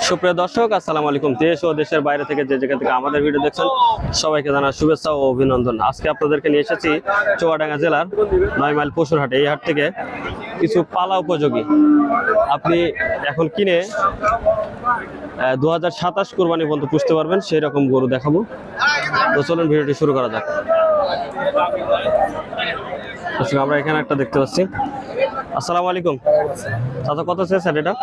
সুপ্রিয় দর্শক, আসসালামু আলাইকুম। দেশ ও দেশের বাইরে থেকে যে জায়গা থেকে আমাদের ভিডিও দেখছেন সবাইকে জানাই শুভেচ্ছা ও অভিনন্দন। আজকে আপনাদেরকে নিয়ে এসেছি চুয়াডাঙ্গা জেলার 9 মাইল পশুর হাটে। এই হাট থেকে কিছু পালা উপযোগী আপনি এখন কিনে 2027 কোরবানি পর্যন্ত পুষতে পারবেন সেই রকম গরু দেখাবো। তো চলুন ভিডিওটি শুরু করা যাক। আমরা এখানে একটা দেখতে পাচ্ছি। আসসালামু আলাইকুম চাচা, কত চেয়েছেন এটা?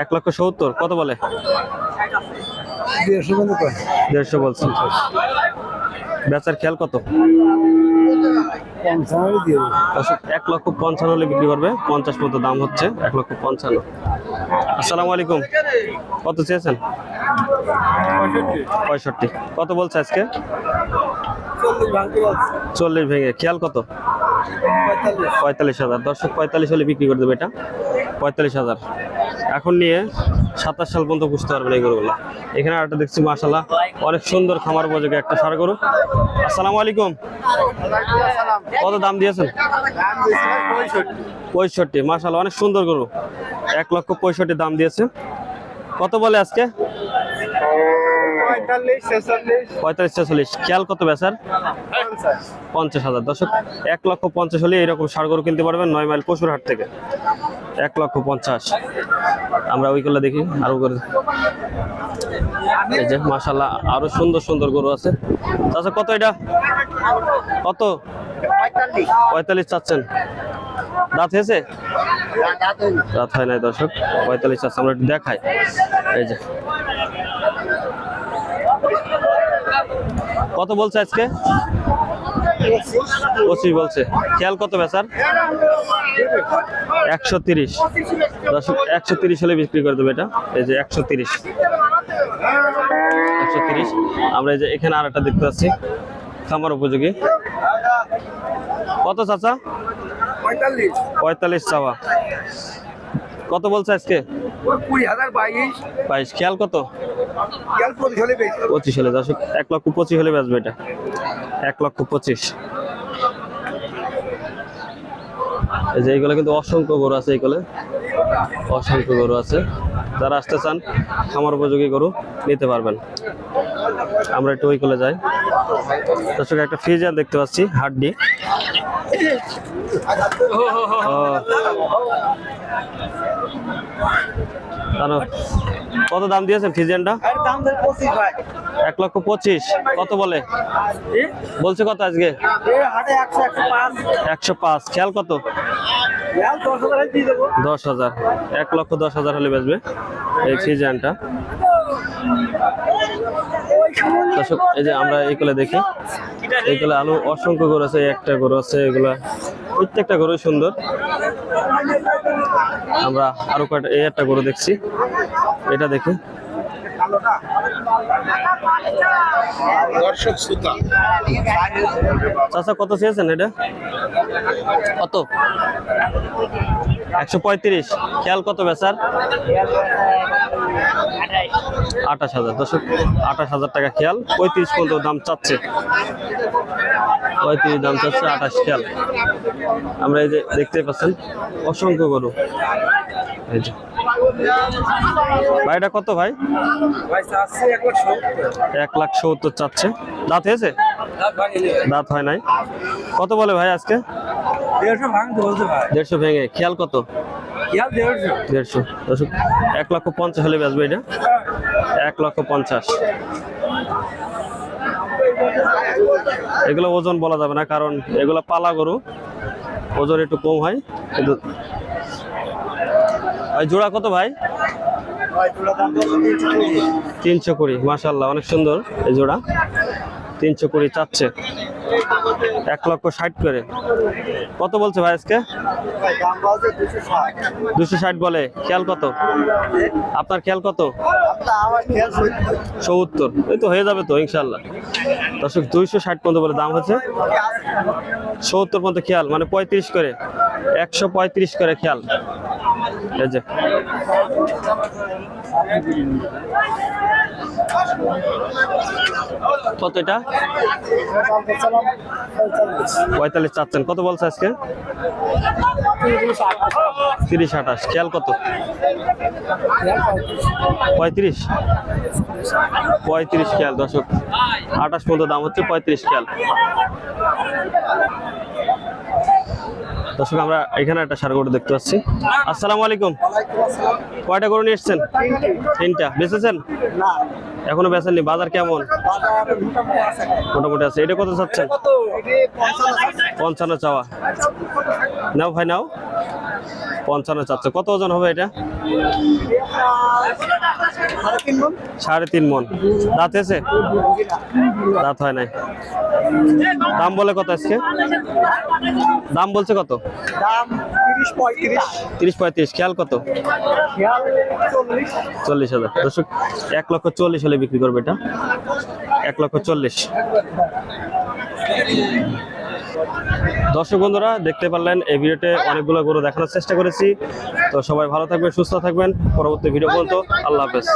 1,70,000। কত বলে? 150 বলছেন। বেচার খেয়াল কত? 1,55,000 হলে বিক্রি করবে। 50 মতো দাম হচ্ছে, 1,55,000। আসসালামু আলাইকুম, কত চেয়েছেন? 65। কত বলছে আজকে? 40 ভেঙে। খেয়াল কত? 45,000। দর্শক 45 হলে বিক্রি করে দেবে এটা, 45,000। এখন নিয়ে 27 সাল পর্যন্ত বুঝতে পারবেন এই গরুগুলো। এখানে একটা দেখছি মাশাআল্লাহ অনেক সুন্দর খামার উপযোগী একটা ষাঁড় গরু। আসসালামু আলাইকুম, কত দাম দিয়েছেন? 65। মাশাআল্লাহ অনেক সুন্দর গরু, 1,65,000 দাম দিয়েছে। কত বলে আজকে? 45-46। খেয়াল কত বেচার? 50,000। দর্শক 1,50,000 হলে এরকম ষাঁড় গরু কিনতে পারবেন 9 মাইল পশুর হাট থেকে। 1,50,000। আমরা ওইগুলো দেখি আরো গরু। এই যে মাশাআল্লাহ আরো সুন্দর সুন্দর গরু আছে। আচ্ছা কত এটা? কত? 45 চাচ্ছেন। দাঁত হয়েছে? দাঁত হয় নাই। দর্শক 45 চাচ্ছে। আমরা একটু দেখাই। এই যে কত বলছে আজকে? 25 বলছে। খেয়াল কত বেচার? 130। দর্শক 130 হলে বিক্রি করে দেবে এটা। এই যে 130। আমরা এই যে এখানে আর একটা দেখতে পাচ্ছি খামার উপযোগী। কত চাচা? 45 চাওয়া। কত বলছে আজকে? 22। খেয়াল কত? 25 হলে। দর্শক 1,25,000 হলে বেচবে এটা, 1,25,000। এই যে এইগুলো কিন্তু অসংখ্য গরু আছে, এইগুলো অসংখ্য গরু আছে। যারা আসতে চান খামার উপযোগী গরু নিতে পারবেন। আমরা একটু ওইগুলো যাই। দর্শক একটা ফ্রিজার দেখতে পাচ্ছি হাড্ডি। কত দাম দিয়েছেন ফিজিয়ানটা? 1,25,000। কত বলে? বলছে কত আজকে? 105। খেয়াল কত? 10,000। 1,10,000 হলে বেচবে এই ফিজিয়ানটা। দর্শক এই যে আমরা এইগুলো দেখি, এইগুলো আলু অসংখ্য গরু আছে। একটা গরু আছে, এগুলা প্রত্যেকটা গরু সুন্দর। আমরা আরো কয়েকটা এই একটা গরু দেখছি, এটা দেখি। চাচা কত চেয়েছেন এটা? কত? 135। খেয়াল কত বেচার? 28,000। দর্শক 28,000 টাকা খেয়াল। 35 পর্যন্ত দাম চাচ্ছে, 35 দাম চাচ্ছে, 28 খেয়াল। আমরা এই যে দেখতে পাচ্ছেন অসংখ্য গরু। এই যে ভাইটা কত ভাই? 1,70,000 চাচ্ছে। দাঁত হয়েছে? দাঁত হয় নাই। কত বলে ভাই আজকে? 150 ভেঙে। খেয়াল কত? 150। দর্শক 1,50,000 হলে বেচবে এটা, 1,50,000। এগুলো ওজন বলা যাবে না, কারণ এগুলো পালা গরু, ওজন একটু কম হয়। কিন্তু জোড়া কত ভাই? 320। মাশাআল্লাহ অনেক সুন্দর এই জোড়া। 320 চাচ্ছে, 1,60,000 করে। কত বলছে ভাই আজকে? 260 বলে। খেয়াল কত আপনার? খেয়াল কত? 70। এই তো হয়ে যাবে তো ইনশাল্লাহ। দর্শক 260 পর্যন্ত বলে দাম হচ্ছে, 70 পর্যন্ত খেয়াল, মানে 35 করে, 135 করে খেয়াল। এই যে কত এটা? 45 চাচ্ছেন। কত বলছে আজকে? 30-28 খেয়াল কত? 35 খেয়াল দর্শক, 28 পর্যন্ত দাম হচ্ছে, 35 খেয়াল। দর্শক আমরা এখানে একটা ষাঁড় গরু দেখতে পাচ্ছি। আসসালামু আলাইকুম, কয়টা গরু নিয়ে এসছেন? 3টা। বেচেছেন? এখনো বেচেননি। বাজার কেমন? মোটামুটি আছে। এটা কত চাচ্ছেন? 55 চাওয়া। নাও ভাই নাও, 55 চাচ্ছে। কত ওজন হবে এটা? 3.5 মন। দাঁত হয়েছে? দাঁত হয় নাই। দাম বলে কত আজকে? দাম বলছে কত? 30-35। খেয়াল কত? 40,000। দর্শক 1,40,000 হলে বিক্রি করবে এটা, 1,40,000। দর্শক বন্ধুরা দেখতে পারলেন এই ভিডিওতে অনেকগুলো গরু দেখানোর চেষ্টা করেছি। তো সবাই ভালো থাকবেন, সুস্থ থাকবেন। পরবর্তী ভিডিও পর্যন্ত আল্লাহ হাফেজ।